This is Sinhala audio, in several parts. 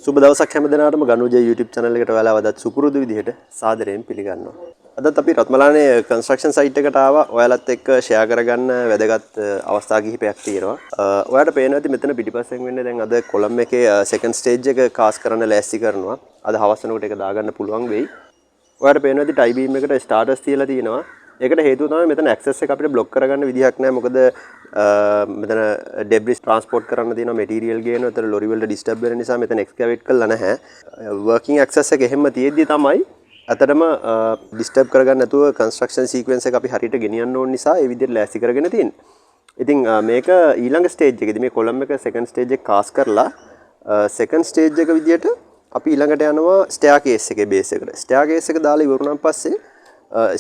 සුබ දවසක් හැම දිනකටම Ganu Jay YouTube channel එකට ඔයාලා වදත් සුපුරුදු විදිහට සාදරයෙන් පිළිගන්නවා. අදත් අපි රත්මලානේ construction site එකට ආවා. ඔයාලත් එක්ක share කරගන්න වැදගත් අවස්ථා කිහිපයක් තියෙනවා. ඔයාලට පේනවා ඇති මෙතන පිටිපස්සෙන් වෙන්නේ දැන් අද කොලම් එකේ second stage එක cast කරන්න ලෑස්ති කරනවා. අද හවස් වෙනකොට ඒක දාගන්න පුළුවන් වෙයි. ඔයාලට පේනවා ඇති tie beam එකට starters තියලා තියෙනවා. ඒකට හේතුව තමයි මෙතන access එක අපිට block කරගන්න විදිහක් නැහැ. මොකද මෙතන debris transport කරන්න තියෙන material ගේන උතර lorry වලට disturb වෙන නිසා මෙතන excavate කරලා නැහැ. working access එක එහෙම තියෙද්දි තමයි අතරම disturb කරගන්න නැතුව construction sequence එක අපි හරියට ගෙනියන්න ඕන නිසා ඒ විදිහට ලෑස්ති කරගෙන තියෙන්නේ. ඉතින් මේක ඊළඟ stage එකේදී මේ column එක second stage එක cast කරලා second stage එක විදිහට අපි ඊළඟට යනවා staircase එකේ base එකට. staircase එක දාලා ඉවරුණාන් පස්සේ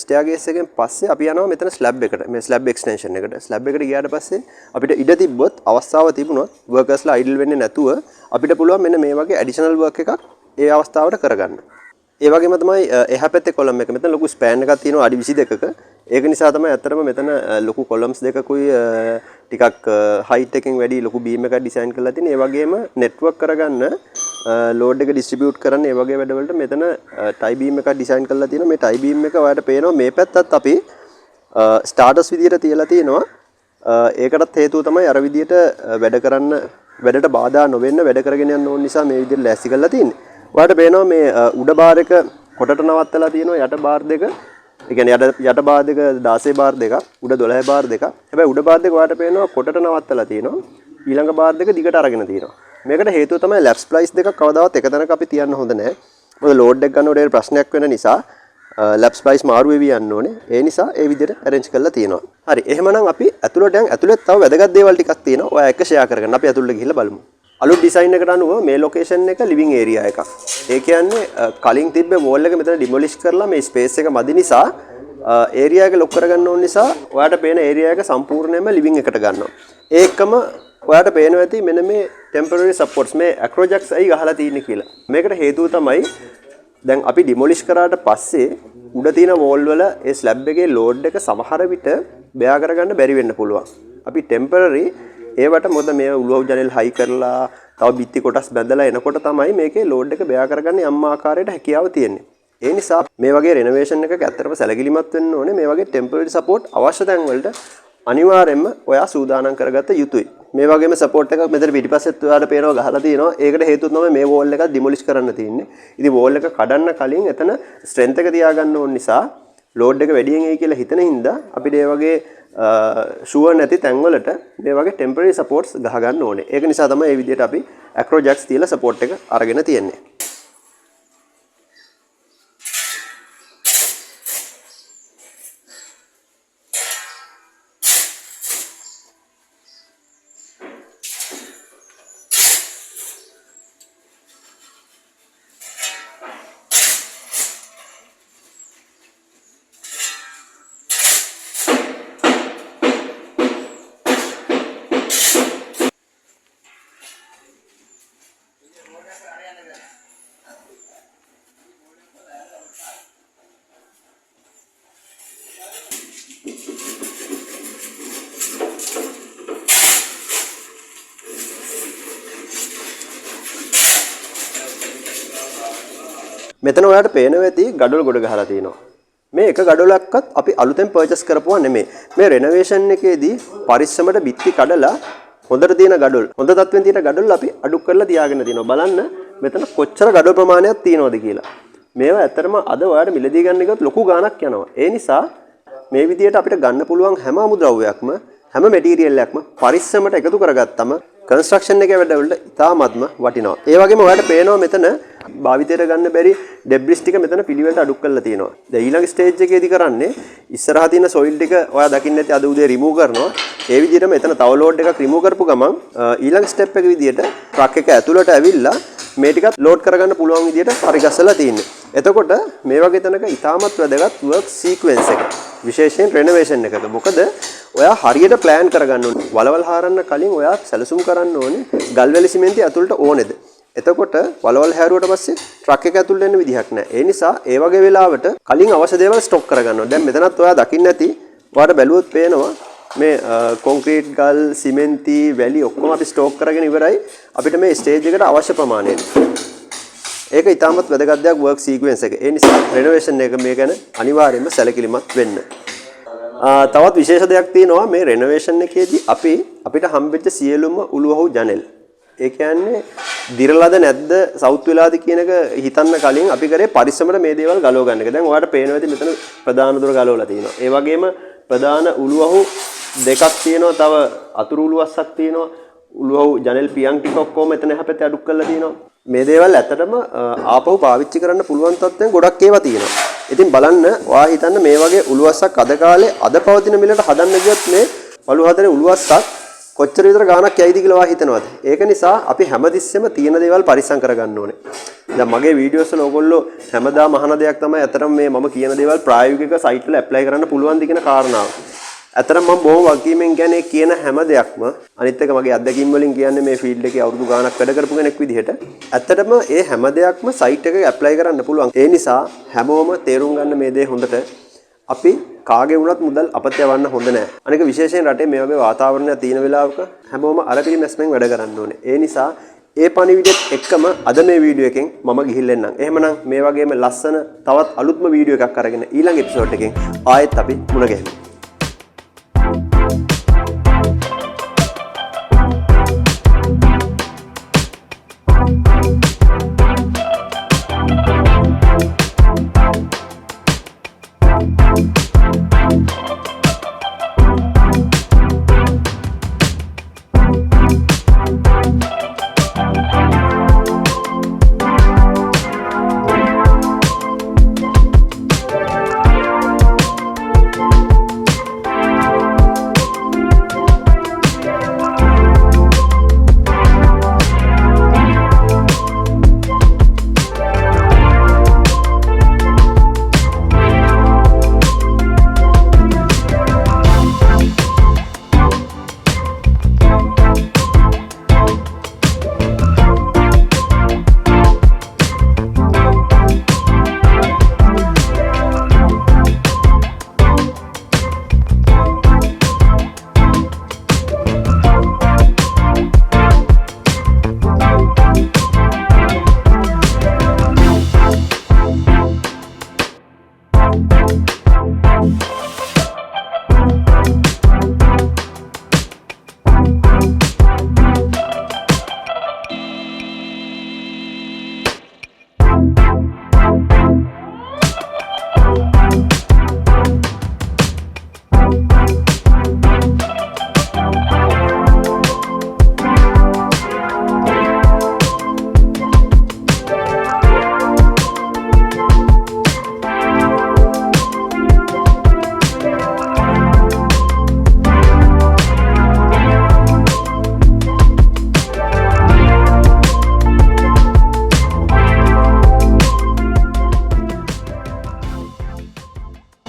staircase එකෙන් පස්සේ අපි යනවා මෙතන slab එකට. මේ slab extension එකට. slab එකට ගියාට පස්සේ අපිට ඉඩ තිබ්බොත් අවස්ථාව තිබුණොත් workersලා idle වෙන්නේ නැතුව අපිට පුළුවන් මෙන්න මේ වගේ additional work එකක් ඒ අවස්ථාවට කරගන්න. ඒ වගේම තමයි එහා පැත්තේ column එක. මෙතන ලොකු span එකක් තියෙනවා අඩි 22ක. ඒක නිසා තමයි අත්‍තරම මෙතන ලොකු columns දෙකකුයි ටිකක් height එකෙන් වැඩි ලොකු beam එකක් design කරලා තියෙනවා. ඒ වගේම network කරගන්න load එක distribute කරන්න ඒ වගේ වැඩවලට මෙතන tie beam එකක් design කරලා තියෙනවා. මේ tie beam එක ඔයාලට පේනවා මේ පැත්තත් අපි starters විදියට තියලා තියෙනවා. ඒකටත් හේතුව තමයි අර විදියට වැඩට බාධා නොවෙන්න වැඩ කරගෙන යන්න ඕන නිසා මේ විදියට ලෑස්ති කරලා තියෙන්නේ. ඔයාලට පේනවා මේ උඩ බාර් එක කොටට නවත්තලා තියෙනවා යට බාර් දෙක. ඒ කියන්නේ යට බාර් දෙක 16 බාර් දෙකක් උඩ 12 බාර් දෙකක්. හැබැයි උඩ බාර් දෙක ඔයාලට පේනවා කොටට නවත්තලා තියෙනවා. ඊළඟ බාර් දෙක දිගට අරගෙන තියෙනවා. මේකට හේතුව තමයි ලැප් ස්ප්ලයිස් දෙකක් කවදාවත් එක තැනක අපි තියන්න හොඳ නැහැ. මොකද ලෝඩ් එක ගන්නකොට ප්‍රශ්නයක් වෙන නිසා ලැප් ස්ප්ලයිස් මාරු වෙවි යන්න ඕනේ. ඒ නිසා ඒ විදිහට arrange කරලා තියෙනවා. හරි. එහෙමනම් අපි ඇතුළට ඇතුළේ තව වැදගත් දේවල් ටිකක් තියෙනවා. ඔයා එක share කරගන්න. අපි ඇතුළට ගිහිල්ලා බලමු. අලුත් ඩිසයින් එකට අනුව මේ ලොකේෂන් එක ලිවිං ඒරියා එකක්. ඒ කියන්නේ කලින් තිබ්බ වෝල් එක මෙතන ඩිමොලිෂ් කරලා මේ ස්පේස් එක මදි නිසා ඒරියා එක ලොක් කරගන්න ඕන නිසා ඔයාට පේන ඒරියා එක සම්පූර්ණයෙන්ම ලිවිං එකට ගන්නවා. ඒකම ඔයාට පේනවා ඇති මෙන්න මේ temporary supports මේ acrojax අයි ගහලා තියෙන්නේ කියලා. මේකට හේතුව තමයි දැන් අපි ඩිමොලිෂ් කරාට පස්සේ උඩ තියෙන වෝල් වල ඒ ස්ලැබ් එකේ ලෝඩ් එක සමහර විට බෙයා කරගන්න බැරි වෙන්න පුළුවන්. අපි temporary ඒවට මොකද මේ උළුව ජනෙල් හයි කරලා තව බිත්ති කොටස් බැඳලා එනකොට තමයි මේකේ ලෝඩ් එක බෙයා කරගන්න යම් ආකාරයකට හැකියාව තියෙන්නේ. ඒ නිසා මේ වගේ renovation එකක ඇත්තටම සැලකිලිමත් වෙන්න ඕනේ. මේ වගේ temporary support අවශ්‍ය තැන් වලට අනිවාර්යයෙන්ම ඔයා සූදානම් කරගත්ත යුතුයි. මේ වගේම support එකක් මෙතන පිටිපස්සෙත් ඔයාලට පේනවා ගහලා තියෙනවා. ඒකට හේතුව තමයි මේ wall එක demolish කරන්න තියෙන්නේ. ඉතින් wall එක කඩන්න කලින් එතන strength එක තියාගන්න ඕන නිසා load එක වැඩියෙන් එයි කියලා හිතන හින්දා අපිට මේ වගේ sure නැති තැන් වලට මේ වගේ temporary supports ගහ ගන්න ඕනේ. ඒක නිසා තමයි මේ විදිහට අපි acrojax තියලා support එක අරගෙන තියෙන්නේ. මෙතන ඔයාලට පේනවා ඇති ගඩොල් ගොඩ ගහලා තියෙනවා. මේ එක ගඩොලක්වත් අපි අලුතෙන් පර්චේස් කරපුවා නෙමෙයි. මේ renovation එකේදී පරිස්සමට බිත්ති කඩලා හොඳට තියෙන ගඩොල්, හොඳ තත්ත්වෙන් තියෙන ගඩොල් අපි අඩු කරලා තියාගෙන තියෙනවා. බලන්න මෙතන කොච්චර ගඩොල් ප්‍රමාණයක් තියෙනවද කියලා. මේවා ඇත්තටම අද ඔයාලට මිලදී ගන්න එකත් ලොකු ගාණක් යනවා. ඒ නිසා මේ විදිහට අපිට ගන්න පුළුවන් හැම අමුද්‍රව්‍යයක්ම හැම මැටීරියල් එකක්ම පරිස්සමට එකතු කරගත්තම කන්ස්ට්‍රක්ෂන් එකේ වැඩවලට ඉතාමත්ම වටිනවා. ඒ වගේම ඔයාලට පේනවා මෙතන භාවිතයට ගන්න බැරි ඩෙබ්රිස් ටික මෙතන පිළිවෙලට අඩු කරලා තියෙනවා. දැන් ඊළඟ ස්ටේජ් එකේදී කරන්නේ ඉස්සරහා තියෙන සොයිල් ටික ඔයා දකින්න ඇති අද උදේ රිමූව් කරනවා. ඒ විදිහට මෙතන තව ලෝඩ් එකක් රිමූව් කරපු ගමන් ඊළඟ ස්ටෙප් එක විදිහට ට්‍රක් එක ඇතුළට ඇවිල්ලා මේ ටිකත් ලෝඩ් කරගන්න පුළුවන් විදිහට පරිගස්සලා තියෙන්නේ. එතකොට මේ වගේ තැනක ඉතාමත් වැදගත් work sequence එක. විශේෂයෙන් renovation එකක. මොකද ඔයා හරියට plan කරගන්න ඕනේ. වලවල් හාරන්න කලින් ඔයා සැලසුම් කරන්න ඕනේ ගල් වැලි සිමෙන්ති ඇතුළට ඕනේද? එතකොට වලවල් හැරුවට පස්සේ ට්‍රක් එක ඇතුළට එන්න විදිහක් නැහැ. ඒ නිසා ඒ වගේ වෙලාවට කලින් අවශ්‍ය දේවල් ස්ටොක් කරගන්න ඕනේ. දැන් මෙතනත් ඔයා දකින්න ඇති ඔයාලට බැලුවොත් පේනවා මේ කොන්ක්‍රීට් ගල් සිමෙන්ති වැලි ඔක්කොම අපි ස්ටොක් කරගෙන ඉවරයි. අපිට මේ ස්ටේජ් එකට අවශ්‍ය ප්‍රමාණයට ඒක ඉතාමත් වැදගත් දෙයක් work sequence එක. ඒ නිසා renovation එක මේ ගැන අනිවාර්යයෙන්ම සැලකිලිමත් වෙන්න. තවත් විශේෂ දෙයක් තියෙනවා මේ renovation එකේදී අපිට හම්බෙච්ච සියලුම උළුවහු ජනෙල්. ඒ කියන්නේ දිරලාද නැද්ද සවුත් වෙලාද කියන එක හිතන්න කලින් අපි කරේ පරිස්සමට මේ දේවල් ගලව ගන්න එක. දැන් ඔයාලට පේනවා ඇති මෙතන ප්‍රධාන දොර ගලවලා තියෙනවා. ඒ වගේම ප්‍රධාන උළුවහු දෙකක් තියෙනවා. තව අතුරු උළුවස්සක් තියෙනවා. උළුවහු ජනෙල් පියන් ටික ඔක්කොම එතන හැපැත්තේ අඩුක් කරලා තියෙනවා. මේ දේවල් ඇත්තටම ආපහු පාවිච්චි කරන්න පුළුවන් තත්ත්වෙන් ගොඩක් ඒවා තියෙනවා. ඉතින් බලන්න ඔයා හිතන්න මේ වගේ උළුවස්සක් අද කාලේ අද පවතින මිලට හදන්න ගියොත් මේ පළු හතරේ උළුවස්සක් කොච්චර විතර ගාණක් යයිද කියලා ඔයා හිතනවද? ඒක නිසා අපි හැමතිස්සෙම තියෙන දේවල් පරිස්සම් කරගන්න ඕනේ. දැන් මගේ වීඩියෝස් වල ඕගොල්ලෝ හැමදාම අහන දෙයක් තමයි අතරම මේ මම කියන දේවල් ප්‍රායෝගික සයිට් වල ඇප්ලයි කරන්න පුළුවන්ද කියන කාරණාව. ඇත්තටම මම බොහොම වගකීමෙන් කියන්නේ කියන හැම දෙයක්ම අනිත් එක මගේ අත්දැකීම් වලින් කියන්නේ මේ ෆීල්ඩ් එකේ අවුරුදු ගාණක් වැඩ කරපු කෙනෙක් විදිහට ඇත්තටම ඒ හැම දෙයක්ම සයිට් එකක ඇප්ලයි කරන්න පුළුවන්. ඒ නිසා හැමෝම තේරුම් ගන්න මේ දේ හොඳට අපි කාගේ වුණත් මුදල් අපත යවන්න හොඳ නැහැ. අනික විශේෂයෙන් රටේ මේ වගේ වාතාවරණයක් තියෙන වෙලාවක හැමෝම අර පිළිමැස්මෙන් වැඩ කරන්න ඕනේ. ඒ නිසා ඒ පණිවිඩෙත් එක්කම අද මේ වීඩියෝ එකෙන් මම ගිහිල්ලා එන්නම්. එහෙමනම් මේ වගේම ලස්සන තවත් අලුත්ම වීඩියෝ එකක් අරගෙන ඊළඟ එපිසෝඩ් එකෙන් ආයෙත් අපි මුණ ගැහෙමු.